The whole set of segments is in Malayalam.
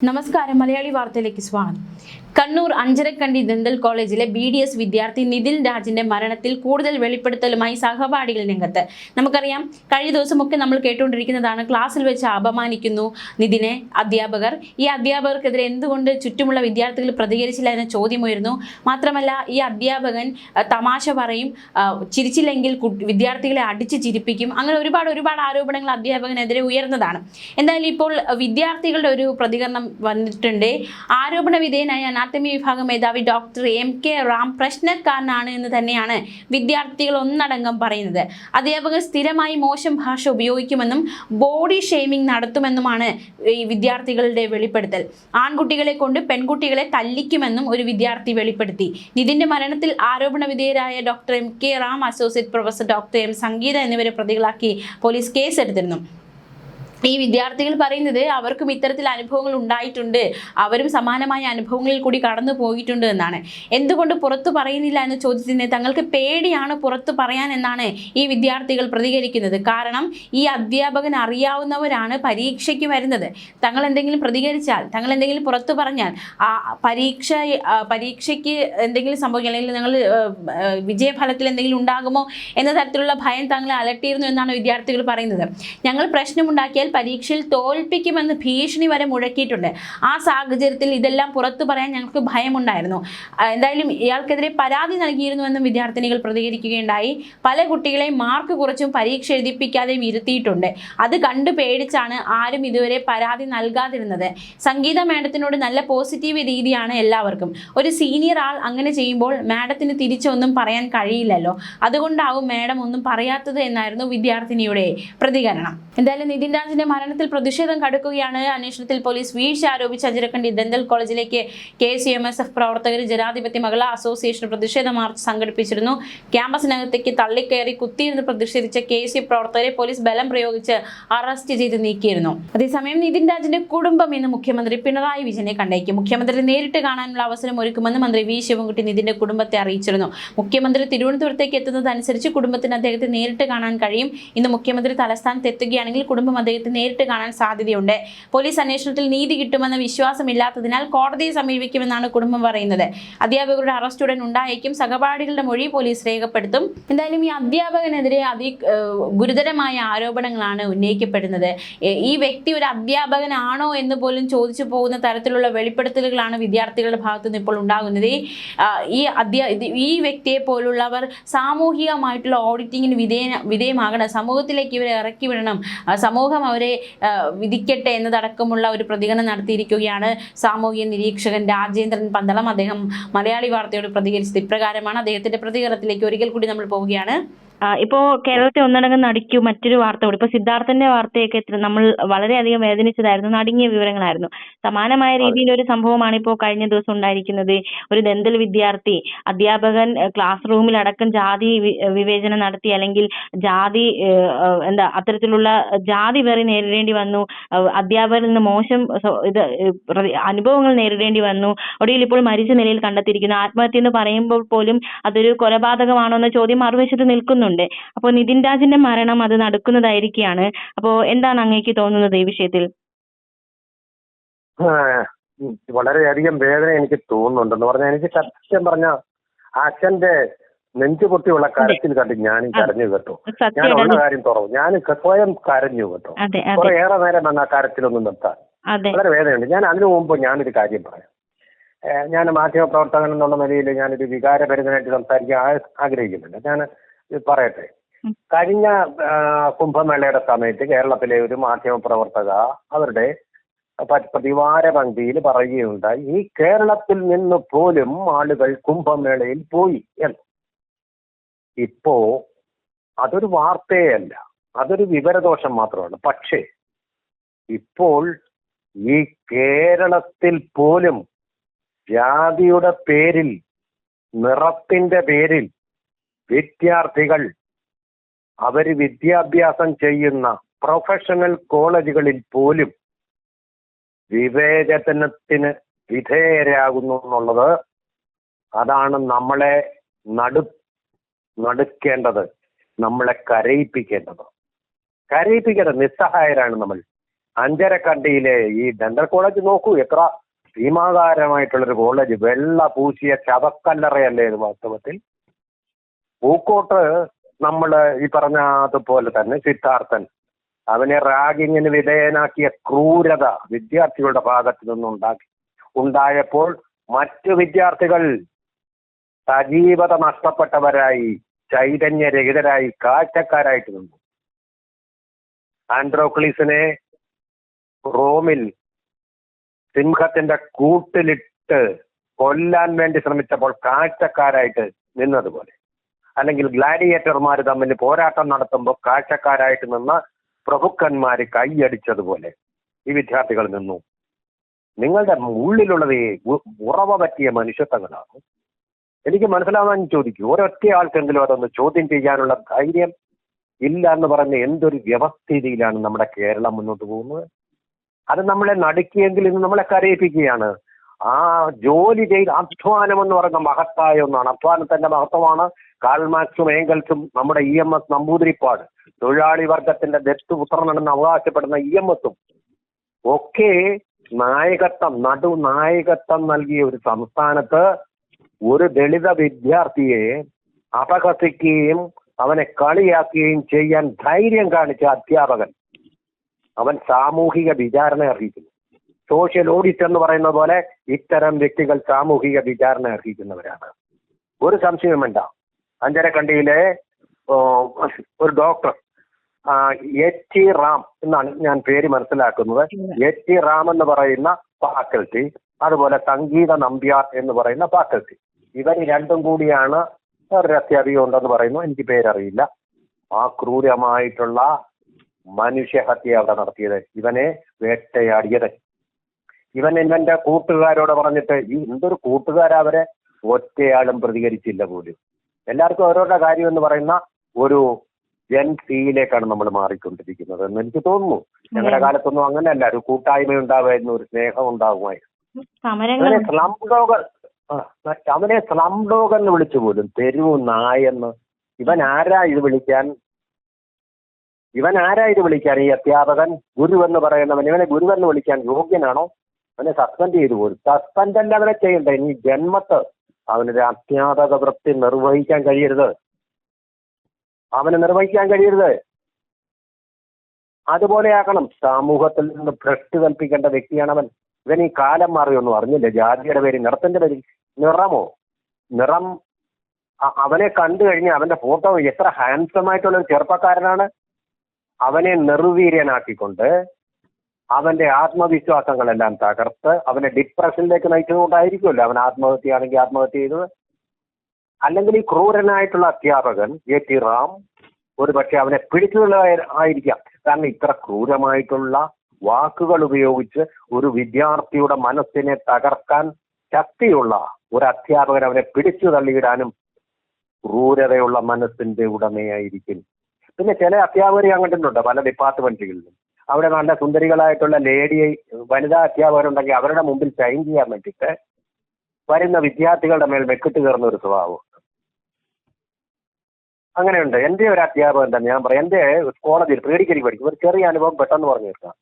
നമസ്കാരം. മലയാളി വാർത്തയിലേക്ക് സ്വാഗതം. കണ്ണൂർ അഞ്ചരക്കണ്ടി ദന്തൽ കോളേജിലെ BDS വിദ്യാർത്ഥി നിതിൻ രാജിന്റെ മരണത്തിൽ കൂടുതൽ വെളിപ്പെടുത്തലുമായി സഹപാഠികൾ രംഗത്ത്. നമുക്കറിയാം, കഴിഞ്ഞ ദിവസമൊക്കെ നമ്മൾ കേട്ടുകൊണ്ടിരിക്കുന്നതാണ്, ക്ലാസ്സിൽ വെച്ച് അപമാനിക്കുന്നു നിതിനെ അധ്യാപകർ. ഈ അധ്യാപകർക്കെതിരെ എന്തുകൊണ്ട് ചുറ്റുമുള്ള വിദ്യാർത്ഥികൾ പ്രതികരിച്ചില്ല എന്ന ചോദ്യമുയർന്നു. മാത്രമല്ല, ഈ അധ്യാപകൻ തമാശ പറയും, ചിരിച്ചില്ലെങ്കിൽ വിദ്യാർത്ഥികളെ അടിച്ച് ചിരിപ്പിക്കും. അങ്ങനെ ഒരുപാട് ആരോപണങ്ങൾ അധ്യാപകനെതിരെ ഉയർന്നതാണ്. എന്തായാലും ഇപ്പോൾ വിദ്യാർത്ഥികളുടെ ഒരു പ്രതികരണം വന്നിട്ടുണ്ട്. ആരോപണ വിധേയനായ അനാട്ടമി വിഭാഗം മേധാവി ഡോക്ടർ MK റാം പ്രശ്നക്കാരനാണ് എന്ന് തന്നെയാണ് വിദ്യാർത്ഥികൾ ഒന്നടങ്കം പറയുന്നത്. അധ്യാപകർ സ്ഥിരമായി മോശം ഭാഷ ഉപയോഗിക്കുമെന്നും ബോഡി ഷെയ്മിംഗ് നടത്തുമെന്നുമാണ് ഈ വിദ്യാർത്ഥികളുടെ വെളിപ്പെടുത്തൽ. ആൺകുട്ടികളെ കൊണ്ട് പെൺകുട്ടികളെ തല്ലിക്കുമെന്നും ഒരു വിദ്യാർത്ഥി വെളിപ്പെടുത്തി. നിതിന്റെ മരണത്തിൽ ആരോപണ വിധേയരായ doctor MK Ram, associate professor doctor M സംഗീത എന്നിവരെ പ്രതികളാക്കി പോലീസ് കേസെടുത്തിരുന്നു. ഈ വിദ്യാർത്ഥികൾ പറയുന്നത് അവർക്കും ഇത്തരത്തിൽ അനുഭവങ്ങൾ ഉണ്ടായിട്ടുണ്ട്, അവരും സമാനമായ അനുഭവങ്ങളിൽ കൂടി കടന്നു പോയിട്ടുണ്ട് എന്നാണ്. എന്തുകൊണ്ട് പുറത്തു പറയുന്നില്ല എന്ന ചോദ്യത്തിന് തങ്ങൾക്ക് പേടിയാണ് പുറത്തു പറയാൻ എന്നാണ് ഈ വിദ്യാർത്ഥികൾ പ്രതികരിക്കുന്നത്. കാരണം ഈ അധ്യാപകൻ അറിയാവുന്നവരാണ് പരീക്ഷയ്ക്ക് വരുന്നത്. തങ്ങൾ എന്തെങ്കിലും പ്രതികരിച്ചാൽ, തങ്ങൾ എന്തെങ്കിലും പുറത്തു പറഞ്ഞാൽ പരീക്ഷയ്ക്ക് എന്തെങ്കിലും സംഭവിക്കും, അല്ലെങ്കിൽ ഞങ്ങൾ വിജയഫലത്തിൽ എന്തെങ്കിലും ഉണ്ടാകുമോ എന്ന തരത്തിലുള്ള ഭയം തങ്ങളെ അലട്ടിയിരുന്നു എന്നാണ് വിദ്യാർത്ഥികൾ പറയുന്നത്. ഞങ്ങൾ പ്രശ്നമുണ്ടാക്കിയാൽ പരീക്ഷയിൽ തോൽപ്പിക്കുമെന്ന് ഭീഷണി വരെ മുഴക്കിയിട്ടുണ്ട്. ആ സാഹചര്യത്തിൽ ഇതെല്ലാം പുറത്തു പറയാൻ ഞങ്ങൾക്ക് ഭയമുണ്ടായിരുന്നു. എന്തായാലും ഇയാൾക്കെതിരെ പരാതി നൽകിയിരുന്നുവെന്നും വിദ്യാർത്ഥിനികൾ പ്രതികരിക്കുകയുണ്ടായി. പല കുട്ടികളെയും മാർക്ക് കുറച്ചും പരീക്ഷ എഴുതിപ്പിക്കാതെയും ഇരുത്തിയിട്ടുണ്ട്. അത് കണ്ടു പേടിച്ചാണ് ആരും ഇതുവരെ പരാതി നൽകാതിരുന്നത്. സംഗീത മാഡത്തിനോട് നല്ല പോസിറ്റീവ് രീതിയാണ് എല്ലാവർക്കും. ഒരു സീനിയർ ആൾ അങ്ങനെ ചെയ്യുമ്പോൾ മാഡത്തിന് തിരിച്ചൊന്നും പറയാൻ കഴിയില്ലല്ലോ, അതുകൊണ്ടാവും മാഡം ഒന്നും പറയാത്തത് എന്നായിരുന്നു വിദ്യാർത്ഥിനിയുടെ പ്രതികരണം. എന്തായാലും നിതിൻ രാജിന്റെ മരണത്തിൽ പ്രതിഷേധം കടുക്കുകയാണ്. അന്വേഷണത്തിൽ പോലീസ് വീഴ്ച ആരോപിച്ച് അഞ്ചരക്കണ്ടി ദന്തൽ കോളേജിലേക്ക് KCMSF പ്രവർത്തകർ ജനാധിപത്യ മഹിളാ അസോസിയേഷൻ പ്രതിഷേധ മാർച്ച് സംഘടിപ്പിച്ചിരുന്നു. ക്യാമ്പസിനകത്തേക്ക് തള്ളിക്കയറി കുത്തിയിരുന്ന് പ്രതിഷേധിച്ച KC പ്രവർത്തകരെ പോലീസ് ബലം പ്രയോഗിച്ച് അറസ്റ്റ് ചെയ്ത് നീക്കിയിരുന്നു. അതേസമയം നിതിൻ രാജിന്റെ കുടുംബം ഇന്ന് മുഖ്യമന്ത്രി പിണറായി വിജയനെ കണ്ടേക്കും. മുഖ്യമന്ത്രി നേരിട്ട് കാണാനുള്ള അവസരം ഒരുക്കുമെന്ന് മന്ത്രി V ശിവൻകുട്ടി നിതിന്റെ കുടുംബത്തെ അറിയിച്ചിരുന്നു. മുഖ്യമന്ത്രി തിരുവനന്തപുരത്തേക്ക് എത്തുന്നതനുസരിച്ച് കുടുംബത്തിന് അദ്ദേഹത്തെ നേരിട്ട് കാണാൻ കഴിയും. ഇന്ന് മുഖ്യമന്ത്രി തലസ്ഥാനത്ത് എത്തുകയാണെങ്കിൽ കുടുംബം അദ്ദേഹത്തെ നേരിട്ട് കാണാൻ സാധ്യതയുണ്ട്. പോലീസ് അന്വേഷണത്തിൽ നീതി കിട്ടുമെന്ന വിശ്വാസമില്ലാത്തതിനാൽ കോടതിയെ സമീപിക്കുമെന്നാണ് കുടുംബം പറയുന്നത്. അധ്യാപകരുടെ അറസ്റ്റ് ഉടൻ ഉണ്ടായേക്കും. സഹപാഠികളുടെ മൊഴി പോലീസ് രേഖപ്പെടുത്തും. എന്തായാലും ഈ അധ്യാപകനെതിരെ ഗുരുതരമായ ആരോപണങ്ങളാണ് ഉന്നയിക്കപ്പെടുന്നത്. ഈ വ്യക്തി ഒരു അധ്യാപകനാണോ എന്ന് പോലും ചോദിച്ചു പോകുന്ന തരത്തിലുള്ള വെളിപ്പെടുത്തലുകളാണ് വിദ്യാർത്ഥികളുടെ ഭാഗത്തുനിന്ന് ഇപ്പോൾ ഉണ്ടാകുന്നത്. ഈ വ്യക്തിയെ പോലുള്ളവർ സാമൂഹികമായിട്ടുള്ള ഓഡിറ്റിങ്ങിന് വിധേയമാകണം, സമൂഹത്തിലേക്ക് ഇവരെ ഇറക്കി വിടണം, സമൂഹം അവരെ വിധിക്കട്ടെ എന്നതടക്കമുള്ള ഒരു പ്രതികരണം നടത്തിയിരിക്കുകയാണ് സാമൂഹ്യ നിരീക്ഷകൻ രാജേന്ദ്രൻ പന്തളം. അദ്ദേഹം മലയാളി വാർത്തയോട് പ്രതികരിച്ചത് ഇപ്രകാരമാണ്. അദ്ദേഹത്തിന്റെ പ്രതികരണത്തിലേക്ക് ഒരിക്കൽ കൂടി നമ്മൾ പോവുകയാണ്. ഇപ്പോ കേരളത്തെ ഒന്നടങ്കം നടുക്കിയ മറ്റൊരു വാർത്ത കൂടി. ഇപ്പൊ സിദ്ധാർത്ഥന്റെ വാർത്തയൊക്കെ നമ്മൾ വളരെയധികം വേദനിച്ചതായിരുന്നു, നടുങ്ങിയ വിവരങ്ങളായിരുന്നു. സമാനമായ രീതിയിൽ ഒരു സംഭവമാണ് ഇപ്പോൾ കഴിഞ്ഞ ദിവസം ഉണ്ടായിരിക്കുന്നത്. ഒരു ദന്തൽ വിദ്യാർത്ഥി അധ്യാപകൻ ക്ലാസ് റൂമിലടക്കം ജാതി വിവേചനം നടത്തി, അല്ലെങ്കിൽ അത്തരത്തിലുള്ള ജാതി വെറി നേരിടേണ്ടി വന്നു. അധ്യാപകരിൽ നിന്ന് മോശം അനുഭവങ്ങൾ നേരിടേണ്ടി വന്നു. ഒടുവിൽ ഇപ്പോൾ മരിച്ച നിലയിൽ കണ്ടെത്തിയിരിക്കുന്നു. ആത്മഹത്യ എന്ന് പറയുമ്പോൾ പോലും അതൊരു കൊലപാതകമാണോ എന്ന ചോദ്യം മറുവശത്ത് നിൽക്കുന്നു. അപ്പോൾ നിതിൻ രാജിന്റെ മരണം അത് നടക്കുന്നതായിരിക്കുകയാണ്. അപ്പോ എന്താണ് അങ്ങേക്ക് തോന്നുന്നത് ഈ വിഷയത്തിൽ? വളരെയധികം വേദന എനിക്ക് തോന്നുന്നുണ്ടെന്ന് പറഞ്ഞാൽ, എനിക്ക് സത്യം പറഞ്ഞ അച്ഛന്റെ നെഞ്ചുപൊട്ടിയുള്ള കരച്ചിൽ കണ്ട് ഞാനും കരഞ്ഞു കേട്ടോ. ഞാൻ ഉള്ള കാര്യം തുറന്നു, ഞാൻ സ്വയം കരഞ്ഞു കേട്ടോ. കുറെ ഏറെ നേരം വന്ന ആ കരച്ചിലൊന്നും നിർത്താൻ വളരെ വേദനയുണ്ട്. ഞാൻ അതിനു മുമ്പ് ഞാനൊരു കാര്യം പറയാം. ഞാൻ മാധ്യമപ്രവർത്തകൻ എന്നുള്ള നിലയിൽ ഞാനൊരു വികാരഭരിതനായിട്ട് സംസാരിക്കാൻ ആഗ്രഹിക്കുന്നുണ്ട്. ഞാൻ പറയട്ടെ. കഴിഞ്ഞ കുംഭമേളയുടെ സമയത്ത് കേരളത്തിലെ ഒരു മാധ്യമപ്രവർത്തക അവരുടെ പ്രതിവാര പങ്ക്തിയിൽ പറയുകയുണ്ടായി, ഈ കേരളത്തിൽ നിന്ന് പോലും ആളുകൾ കുംഭമേളയിൽ പോയി എന്ന്. ഇപ്പോ അതൊരു വാർത്തയല്ല, അതൊരു വിവരദോഷം മാത്രമാണ്. പക്ഷേ ഇപ്പോൾ ഈ കേരളത്തിൽ പോലും ജാതിയുടെ പേരിൽ, നിറത്തിന്റെ പേരിൽ വിദ്യാർത്ഥികൾ അവര് വിദ്യാഭ്യാസം ചെയ്യുന്ന പ്രൊഫഷണൽ കോളേജുകളിൽ പോലും വിവേചനത്തിന് വിധേയരാകുന്നു എന്നുള്ളത്, അതാണ് നമ്മളെ നടുക്കേണ്ടത്, നമ്മളെ കരയിപ്പിക്കേണ്ടത്. നിസ്സഹായരാണ് നമ്മൾ. അഞ്ചരക്കണ്ടിയിലെ ഈ ഡെന്റൽ കോളേജ് നോക്കൂ, എത്ര ഭീമാകാരമായിട്ടുള്ളൊരു കോളേജ്. വെള്ള പൂശിയ ശവക്കല്ലറയല്ലേ ഇത് വാസ്തവത്തിൽ. പൂക്കോട്ട് നമ്മൾ ഈ പറഞ്ഞ അതുപോലെ തന്നെ സിദ്ധാർത്ഥൻ, അവനെ റാഗിങ്ങിന് വിധേയനാക്കിയ ക്രൂരത വിദ്യാർത്ഥികളുടെ ഭാഗത്തു ഉണ്ടായപ്പോൾ മറ്റു വിദ്യാർത്ഥികൾ സജീവത നഷ്ടപ്പെട്ടവരായി, ചൈതന്യരഹിതരായി, കാഴ്ചക്കാരായിട്ട് നിന്നു. ആൻഡ്രോക്ലീസിനെ റോമിൽ സിംഹത്തിന്റെ കൂട്ടിലിട്ട് കൊല്ലാൻ വേണ്ടി ശ്രമിച്ചപ്പോൾ കാഴ്ചക്കാരായിട്ട് നിന്നതുപോലെ, അല്ലെങ്കിൽ ഗ്ലാഡിയേറ്റർമാർ തമ്മിൽ പോരാട്ടം നടത്തുമ്പോൾ കാഴ്ചക്കാരായിട്ട് നിന്ന പ്രഭുക്കന്മാർ കൈയടിച്ചതുപോലെ ഈ വിദ്യാർത്ഥികൾ നിന്നു. നിങ്ങളുടെ ഉള്ളിലുള്ളത് ഉറവ പറ്റിയ മനുഷ്യത്വങ്ങളാണ്. എനിക്ക് മനസ്സിലാവാൻ ചോദിക്കൂ, ഒരൊറ്റ ആൾക്കെങ്കിലും അതൊന്ന് ചോദ്യം ചെയ്യാനുള്ള ധൈര്യം ഇല്ല എന്ന് പറഞ്ഞ് എന്തൊരു വ്യവസ്ഥിതിയിലാണ് നമ്മുടെ കേരളം മുന്നോട്ട് പോകുന്നത്. അത് നമ്മളെ നടുക്കിയെങ്കിൽ ഇന്ന് നമ്മളെ കരയിപ്പിക്കുകയാണ്. ആ ജോലി ചെയ്ത് അധ്വാനം എന്ന് പറയുന്ന മഹത്തായ ഒന്നാണ്. അധ്വാനത്തിന്റെ മഹത്വമാണ് കാൾ മാർക്സും ഏംഗൽസും നമ്മുടെ EMS നമ്പൂതിരിപ്പാട് തൊഴിലാളി വർഗത്തിന്റെ ദത്തുപുത്രനാണെന്ന് അവകാശപ്പെടുന്ന EMSഉം ഒക്കെ നായകത്വം നൽകിയ ഒരു സംസ്ഥാനത്ത് ഒരു ദളിത വിദ്യാർത്ഥിയെ അപഹസിക്കുകയും അവനെ കളിയാക്കുകയും ചെയ്യാൻ ധൈര്യം കാണിച്ച അധ്യാപകൻ, അവൻ സാമൂഹിക വിചാരണ അർഹിക്കുന്നു. സോഷ്യൽ ഓഡിറ്റ് എന്ന് പറയുന്ന പോലെ ഇത്തരം വ്യക്തികൾ സാമൂഹിക വിചാരണ അർഹിക്കുന്നവരാണ്. ഒരു സംശയം വേണ്ട. അഞ്ചരക്കണ്ടിയിലെ ഒരു ഡോക്ടർ HT റാം എന്നാണ് ഞാൻ പേര് മനസ്സിലാക്കുന്നത്. HT റാം എന്ന് പറയുന്ന ഫാക്കൽറ്റി, അതുപോലെ സംഗീത നമ്പ്യാർ എന്ന് പറയുന്ന ഫാക്കൽറ്റി, ഇവർ രണ്ടും കൂടിയാണ് ഒരു അത്യാധികം ഉണ്ടെന്ന് പറയുന്നു. എനിക്ക് പേരറിയില്ല. ആ ക്രൂരമായിട്ടുള്ള മനുഷ്യഹത്യ അവിടെ നടത്തിയത്, ഇവനെ വേട്ടയാടിയത്. ഇവന്റെ കൂട്ടുകാരോട് പറഞ്ഞിട്ട്, ഈ എന്തൊരു കൂട്ടുകാരവരെ ഒറ്റയാളും പ്രതികരിച്ചില്ല പോലും. എല്ലാവർക്കും ഓരോരുടെ കാര്യം എന്ന് പറയുന്ന ഒരു ജൻസിയിലേക്കാണ് നമ്മൾ മാറിക്കൊണ്ടിരിക്കുന്നത് എന്ന് എനിക്ക് തോന്നുന്നു. ഞങ്ങളുടെ കാലത്തൊന്നും അങ്ങനെയല്ല. ഒരു കൂട്ടായ്മ ഉണ്ടാവുമായിരുന്നു, ഒരു സ്നേഹം ഉണ്ടാകുമായിരുന്നു. അവനെ സ്ലം ഡോഗ് എന്ന് വിളിച്ചു പോലും, തെരുവു നായെന്ന്. ഇവൻ ആരാ ഇത് വിളിക്കാൻ? ഈ അധ്യാപകൻ ഗുരു എന്ന് പറയുന്നവൻ ഇവനെ ഗുരുവെന്ന് വിളിക്കാൻ യോഗ്യനാണോ? അവനെ സസ്പെൻഡ് ചെയ്തു പോലും. സസ്പെൻഡ് അല്ല അവനെ ചെയ്യണ്ടേ. ഇനി ജന്മത്ത് അവനൊരു അജ്ഞാതക വൃത്തി നിർവഹിക്കാൻ കഴിയരുത്. അതുപോലെയാക്കണം. സമൂഹത്തിൽ നിന്ന് ഭ്രഷ്ട് കൽപ്പിക്കേണ്ട വ്യക്തിയാണ് അവൻ. ഇവൻ ഈ കാലം മാറിയൊന്നും അറിഞ്ഞില്ല. ജാതിയുടെ പേര്, നിറത്തിന്റെ പേര്. നിറം അവനെ കണ്ടു കഴിഞ്ഞാൽ അവന്റെ ഫോട്ടോ എത്ര ഹാൻസം ആയിട്ടുള്ള ഒരു ചെറുപ്പക്കാരനാണ്. അവനെ നിർവീര്യനാക്കിക്കൊണ്ട് അവന്റെ ആത്മവിശ്വാസങ്ങളെല്ലാം തകർത്ത് അവനെ ഡിപ്രഷനിലേക്ക് നയിച്ചതുകൊണ്ടായിരിക്കുമല്ലോ അവൻ ആത്മഹത്യയാണെങ്കിൽ ആത്മഹത്യ ചെയ്തത്. അല്ലെങ്കിൽ ഈ ക്രൂരനായിട്ടുള്ള അധ്യാപകൻ HT റാം ഒരു പക്ഷെ അവനെ പിടിച്ചുകൊള്ളായിരിക്കാം. കാരണം ഇത്ര ക്രൂരമായിട്ടുള്ള വാക്കുകൾ ഉപയോഗിച്ച് ഒരു വിദ്യാർത്ഥിയുടെ മനസ്സിനെ തകർക്കാൻ ശക്തിയുള്ള ഒരു അധ്യാപകൻ അവനെ പിടിച്ചു തള്ളിയിടാനും ക്രൂരതയുള്ള മനസ്സിന്റെ ഉടമയായിരിക്കും. പിന്നെ ചില അധ്യാപകരെ അങ്ങോട്ടുണ്ട് പല ഡിപ്പാർട്ട്മെന്റുകളിലും. അവിടെ നല്ല സുന്ദരികളായിട്ടുള്ള വനിതാ അധ്യാപകരുണ്ടെങ്കിൽ അവരുടെ മുമ്പിൽ ഷൈൻ ചെയ്യാൻ വേണ്ടിയിട്ട് വരുന്ന വിദ്യാർത്ഥികളുടെ മേൽ വെക്കിട്ട് കയറുന്ന ഒരു സ്വഭാവം അങ്ങനെയുണ്ട്. എൻ്റെ ഒരു അധ്യാപകൻ തന്നെ ഞാൻ പറയാം. എൻ്റെ കോളേജിൽ പ്രീഡിഗ്രിക്ക് പഠിക്കും. ഒരു ചെറിയ അനുഭവം പെട്ടെന്ന് പറഞ്ഞു തീർക്കാം.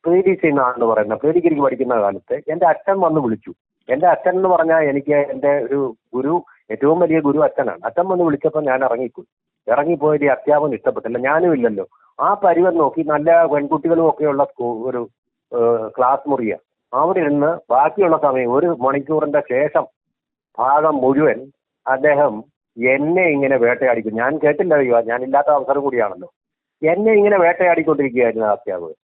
പ്രീഡിസി എന്നാണ് പറയുന്നത്. പ്രീഡിഗ്രിക്ക് പഠിക്കുന്ന കാലത്ത് എൻ്റെ അച്ഛൻ വന്ന് വിളിച്ചു. എൻ്റെ അച്ഛൻ എന്ന് പറഞ്ഞാൽ എനിക്ക് എൻ്റെ ഒരു ഗുരു, ഏറ്റവും വലിയ ഗുരു അച്ഛനാണ്. അച്ഛൻ വന്ന് വിളിച്ചപ്പോൾ ഞാൻ ഇറങ്ങിപ്പോയത് ഈ അധ്യാപകൻ ഇഷ്ടപ്പെട്ടില്ല. ഞാനും ഇല്ലല്ലോ. ആ പരിവം നോക്കി നല്ല പെൺകുട്ടികളും ഒക്കെയുള്ള ഒരു ക്ലാസ് മുറിയാണ്. അവിടെ ഇരുന്ന് ബാക്കിയുള്ള സമയം 1 മണിക്കൂറിന്റെ ശേഷം ഭാഗം മുഴുവൻ അദ്ദേഹം എന്നെ ഇങ്ങനെ വേട്ടയാടിക്കും. ഞാൻ കേട്ടില്ല, ഞാനില്ലാത്ത അവസരം കൂടിയാണല്ലോ. എന്നെ ഇങ്ങനെ വേട്ടയാടിക്കൊണ്ടിരിക്കുകയായിരുന്നു ആ അധ്യാപകൻ.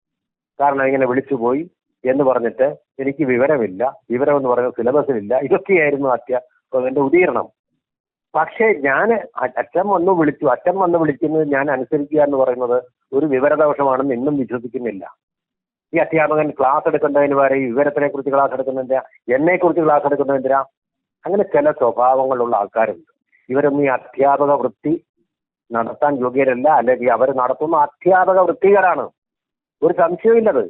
കാരണം ഇങ്ങനെ വിളിച്ചുപോയി എന്ന് പറഞ്ഞിട്ട് എനിക്ക് വിവരമില്ല, വിവരം എന്ന് പറയുന്നത് സിലബസിലില്ല, ഇതൊക്കെയായിരുന്നു അധ്യാപകന്റെ ഉദീകരണം. പക്ഷേ ഞാൻ അച്ഛൻ വന്ന് വിളിക്കുന്നത് ഞാൻ അനുസരിക്കുക എന്ന് പറയുന്നത് ഒരു വിവരദോഷമാണെന്ന് ഇന്നും വിശ്വസിക്കുന്നില്ല. ഈ അധ്യാപകൻ ക്ലാസ് എടുക്കുന്നതിന് വരെ വിവരത്തിനെ കുറിച്ച് ക്ലാസ് എടുക്കുന്നതിന്, എന്നെക്കുറിച്ച് ക്ലാസ് എടുക്കുന്നതിന്, അങ്ങനെ ചില സ്വഭാവങ്ങളുള്ള ആൾക്കാരുണ്ട്. ഇവരൊന്നും ഈ അധ്യാപക വൃത്തി നടത്താൻ യോഗ്യരല്ല, അല്ലെങ്കിൽ അവർ നടത്തുന്ന അധ്യാപക വൃത്തികരാണ്. ഒരു സംശയമില്ലത്.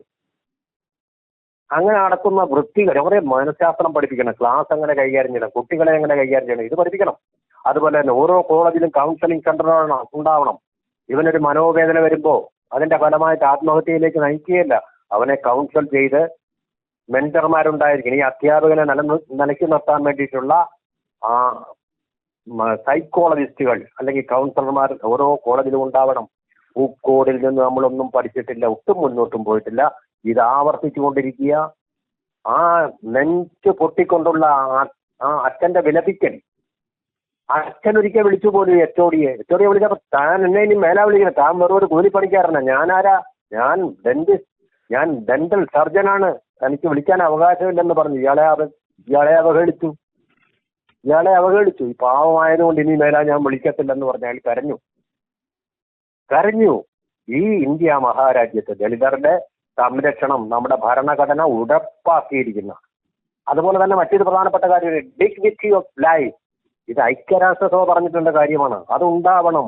അങ്ങനെ നടക്കുന്ന വൃത്തികർ അവരെ മനഃശാസ്ത്രം പഠിപ്പിക്കണം, ക്ലാസ് എങ്ങനെ കൈകാര്യം ചെയ്യണം, കുട്ടികളെ എങ്ങനെ കൈകാര്യം ചെയ്യണം, ഇത് പഠിപ്പിക്കണം. അതുപോലെ തന്നെ ഓരോ കോളേജിലും കൗൺസിലിംഗ് സെന്റർ ഉണ്ടാവണം. ഇവനൊരു മനോവേദന വരുമ്പോൾ അതിന്റെ ഫലമായിട്ട് ആത്മഹത്യയിലേക്ക് നയിക്കുകയല്ല, അവനെ കൗൺസിൽ ചെയ്ത് മെന്റർമാരുണ്ടായിരിക്കണം. ഈ അധ്യാപകനെ നിലയ്ക്ക് നിർത്താൻ വേണ്ടിയിട്ടുള്ള ആ സൈക്കോളജിസ്റ്റുകൾ അല്ലെങ്കിൽ കൗൺസിലർമാർ ഓരോ കോളേജിലും ഉണ്ടാവണം. പൂക്കോടിൽ നിന്ന് നമ്മളൊന്നും പഠിച്ചിട്ടില്ല, ഒട്ടും മുന്നോട്ടും പോയിട്ടില്ല. ഇത് ആവർത്തിച്ചുകൊണ്ടിരിക്കുക. ആ നെഞ്ച് പൊട്ടിക്കൊണ്ടുള്ള ആ അച്ഛന്റെ വിലപിക്കൽ, അച്ഛൻ ഒരിക്കൽ വിളിച്ചു പോലും എച്ചോടിയെ വിളിച്ചപ്പോ താൻ എന്നെ ഇനി മേലാ വിളിക്കുന്നത്, താൻ വെറും ഒരു കൂലിപ്പണിക്കാരനാ, ഞാനാരാ, ഞാൻ ഡെന്റൽ സർജനാണ്, തനിക്ക് വിളിക്കാൻ അവകാശമില്ലെന്ന് പറഞ്ഞു. ഇയാളെ അവഹേളിച്ചു. ഈ പാവമായതുകൊണ്ട് ഇനി മേലാ ഞാൻ വിളിക്കത്തില്ലെന്ന് പറഞ്ഞ അയാൾ കരഞ്ഞു. ഈ ഇന്ത്യ മഹാരാജ്യത്ത് ദളിതരുടെ സംരക്ഷണം നമ്മുടെ ഭരണഘടന ഉറപ്പാക്കിയിരിക്കുന്ന, അതുപോലെ തന്നെ മറ്റൊരു പ്രധാനപ്പെട്ട കാര്യം ഡിഗ്നിറ്റി ഓഫ് ലൈഫ്, ഇത് ഐക്യരാഷ്ട്രസഭ പറഞ്ഞിട്ടുള്ള കാര്യമാണ്. അതുണ്ടാവണം.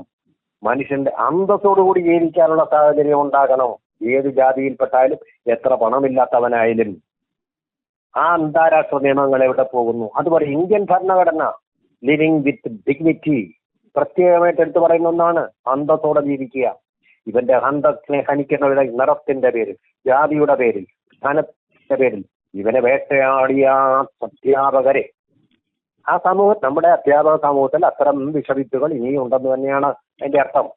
മനുഷ്യന്റെ അന്തസ്സോടുകൂടി ജീവിക്കാനുള്ള സാഹചര്യം ഉണ്ടാകണം. ഏത് ജാതിയിൽപ്പെട്ടാലും എത്ര പണമില്ലാത്തവനായാലും. ആ അന്താരാഷ്ട്ര നിയമങ്ങൾ എവിടെ പോകുന്നു? അതുപോലെ ഇന്ത്യൻ ഭരണഘടന ലിവിങ് വിത്ത് ഡിഗ്നിറ്റി പ്രത്യേകമായിട്ട് എടുത്തു പറയുന്ന ഒന്നാണ്. അന്തസ്സോടെ ജീവിക്കുക. ഇവന്റെ അന്തസ്സിനെ ഹനിക്കുന്ന നിറത്തിന്റെ പേരിൽ, ജാതിയുടെ പേരിൽ, സ്ഥാനത്തിന്റെ പേരിൽ ഇവനെ വേട്ടയാടിയ അധ്യാപകരെ, ആ സമൂഹം, നമ്മുടെ അധ്യാപക സമൂഹത്തിൽ അത്തരം വിഷവിത്തുകൾ ഇനിയും ഉണ്ടെന്ന് തന്നെയാണ് അതിന്റെ അർത്ഥം.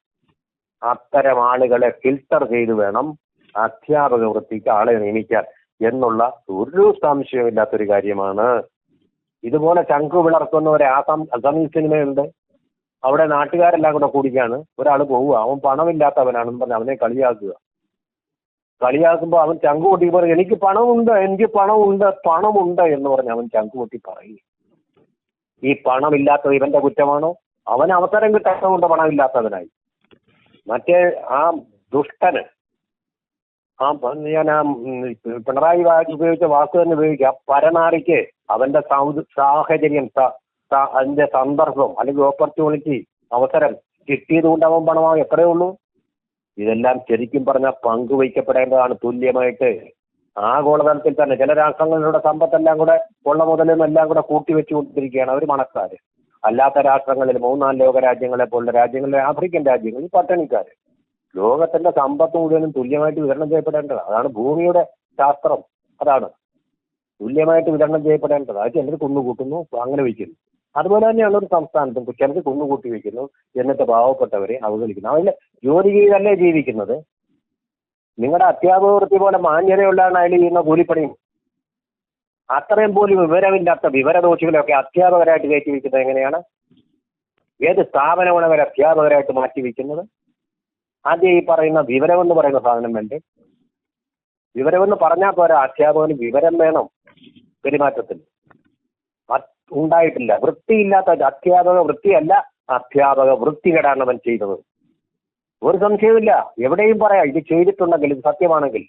അത്തരം ആളുകളെ ഫിൽട്ടർ ചെയ്ത് വേണം അധ്യാപക വൃത്തിക്ക് ആളെ നിയമിക്കാൻ എന്നുള്ള ഒരു സംശയമില്ലാത്തൊരു കാര്യമാണ്. ഇതുപോലെ ചങ്കു വിളർക്കുന്ന ഒരു അസമീ സിനിമയുണ്ട്. അവിടെ നാട്ടുകാരെല്ലാം കൂടെ കൂടിക്കാണ്. ഒരാൾ പോവുക, അവൻ പണമില്ലാത്തവനാണെന്ന് പറഞ്ഞ് അവനെ കളിയാക്കുമ്പോൾ അവൻ ചങ്കു പൊട്ടി പറയും, എനിക്ക് പണമുണ്ട് എന്ന് പറഞ്ഞ് അവൻ ചങ്കു പൊട്ടി പറയും. ഈ പണമില്ലാത്തത് ഇവന്റെ കുറ്റമാണോ? അവൻ അവസരം കിട്ടാത്തതുകൊണ്ട് പണമില്ലാത്തവനായി. മറ്റേ ആ ദുഷ്ടന്, ഞാൻ പിണറായി ഉപയോഗിച്ച വാക്ക് തന്നെ ഉപയോഗിക്കാം, പരനാറിക്ക് അവന്റെ സാഹചര്യം, അതിന്റെ സന്ദർഭം അല്ലെങ്കിൽ ഓപ്പർച്യൂണിറ്റി, അവസരം കിട്ടിയത് കൊണ്ട് അവൻ പണമാകും. എത്രയേ ഉള്ളൂ. ഇതെല്ലാം ശരിക്കും പറഞ്ഞാൽ പങ്കുവയ്ക്കപ്പെടേണ്ടതാണ് തുല്യമായിട്ട്. ആഗോളതലത്തിൽ തന്നെ ചില രാഷ്ട്രങ്ങളുടെ സമ്പത്തെല്ലാം കൂടെ കൊള്ള മുതലും എല്ലാം കൂടെ കൂട്ടിവെച്ചുകൊണ്ടിരിക്കുകയാണ് അവർ മണക്കാര്. അല്ലാത്ത രാഷ്ട്രങ്ങളിൽ, 3-4 ലോക രാജ്യങ്ങളെ പോലുള്ള രാജ്യങ്ങളിലെ ആഫ്രിക്കൻ രാജ്യങ്ങളിൽ പട്ടിണിക്കാര്. ലോകത്തിന്റെ സമ്പത്ത് മുഴുവനും തുല്യമായിട്ട് വിതരണം ചെയ്യപ്പെടേണ്ടതാണ്. അതാണ് ഭൂമിയുടെ ശാസ്ത്രം. അതാണ് തുല്യമായിട്ട് വിതരണം ചെയ്യപ്പെടേണ്ടത്. അത് ചിലർ കുന്നുകൂട്ടുന്നു, അങ്ങനെ വയ്ക്കുന്നു. അതുപോലെ തന്നെയാണ് ഒരു സംസ്ഥാനത്തും ചിലർ കുന്നുകൂട്ടി വയ്ക്കുന്നു, എന്നിട്ട് പാവപ്പെട്ടവരെ അവഗണിക്കുന്നു. അതിൽ ജോലി ചെയ്തല്ലേ ജീവിക്കുന്നത്. നിങ്ങളുടെ അധ്യാപക വൃത്തി പോലെ മാന്യതയുള്ളതാണ് അതിൽ ചെയ്യുന്ന കൂലിപ്പണിയും. അത്രയും പോലും വിവരമില്ലാത്ത വിവരദോഷികളെയൊക്കെ അധ്യാപകരായിട്ട് കയറ്റി വയ്ക്കുന്നത് എങ്ങനെയാണ്? ഏത് സ്ഥാപനമാണ് അവർ അധ്യാപകരായിട്ട് മാറ്റി വയ്ക്കുന്നത്? ആദ്യം ഈ പറയുന്ന വിവരമെന്ന് പറയുന്ന സാധനം വേണ്ടേ? വിവരമെന്ന് പറഞ്ഞാൽ പോരാ, അധ്യാപകന് വിവരം വേണം. പെരുമാറ്റത്തിൽ ഉണ്ടായിട്ടില്ല. വൃത്തിയില്ലാത്ത അധ്യാപക വൃത്തിയല്ല, അധ്യാപക വൃത്തികേടാണ് അവൻ ചെയ്തത്. ഒരു സംശയവുമില്ല. എവിടെയും പറയാം ഇത് ചെയ്തിട്ടുണ്ടെങ്കിൽ, ഇത് സത്യമാണെങ്കിൽ.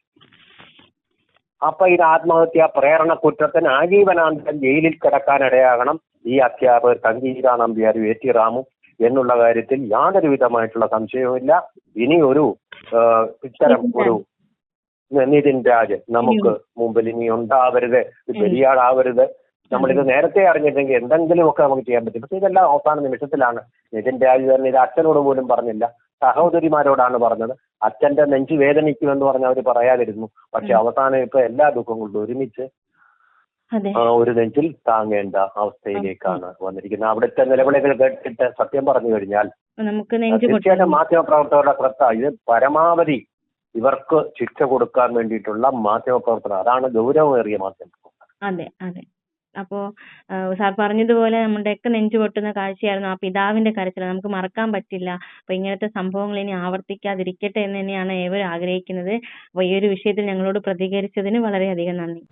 അപ്പൊ ഇത് ആത്മഹത്യാ പ്രേരണ കുറ്റത്തിന് ആജീവനാന്തരം ജയിലിൽ കിടക്കാനിടയാകണം ഈ അധ്യാപകർ സംഗീത നമ്പ്യാരും എ ടി റാമും എന്നുള്ള കാര്യത്തിൽ യാതൊരു വിധമായിട്ടുള്ള സംശയവുമില്ല. ഇനി ഒരു ഇത്തരം ഒരു നിതിൻ രാജ് നമുക്ക് മുമ്പിൽ ഇനി ഉണ്ടാവരുത്, ബലിയാടാവരുത്. നമ്മളിത് നേരത്തെ അറിഞ്ഞിട്ടുണ്ടെങ്കിൽ എന്തെങ്കിലുമൊക്കെ നമുക്ക് ചെയ്യാൻ പറ്റും. പക്ഷെ ഇതെല്ലാം അവസാന നിമിഷത്തിലാണ്. നിതിൻ രാജ് തന്നെ ഇത് അച്ഛനോട് പോലും പറഞ്ഞില്ല, സഹോദരിമാരോടാണ് പറഞ്ഞത്. അച്ഛന്റെ നെഞ്ചു വേദനിക്കുമെന്ന് പറഞ്ഞ് അവർ പറയാതിരുന്നു. പക്ഷെ അവസാനം ഇപ്പൊ എല്ലാ ദുഃഖങ്ങളും ഒരുമിച്ച് ഒരു നെഞ്ചിൽ താങ്ങേണ്ട അവസ്ഥയിലേക്കാണ് വന്നിരിക്കുന്നത്. അവിടുത്തെ നിലവിളികൾ കേട്ടിട്ട് സത്യം പറഞ്ഞു കഴിഞ്ഞാൽ തീർച്ചയായിട്ടും മാധ്യമപ്രവർത്തകരുടെ ശ്രദ്ധ ഇത് പരമാവധി ഇവർക്ക് ശിക്ഷ കൊടുക്കാൻ വേണ്ടിയിട്ടുള്ള മാധ്യമപ്രവർത്തനം, അതാണ് ഗൗരവമേറിയ മാധ്യമപ്രവർത്തനം. അതെ അതെ. അപ്പോ സാർ പറഞ്ഞതുപോലെ നമ്മുടെയൊക്കെ നെഞ്ചു പൊട്ടുന്ന കാഴ്ചയായിരുന്നു ആ പിതാവിന്റെ കരച്ചിൽ. നമുക്ക് മറക്കാൻ പറ്റില്ല. അപ്പൊ ഇങ്ങനത്തെ സംഭവങ്ങൾ ഇനി ആവർത്തിക്കാതിരിക്കട്ടെ എന്ന് തന്നെയാണ് ഏവരും ആഗ്രഹിക്കുന്നത്. അപ്പൊ ഈ ഒരു വിഷയത്തിൽ ഞങ്ങളോട് പ്രതികരിച്ചതിന് വളരെയധികം നന്ദി.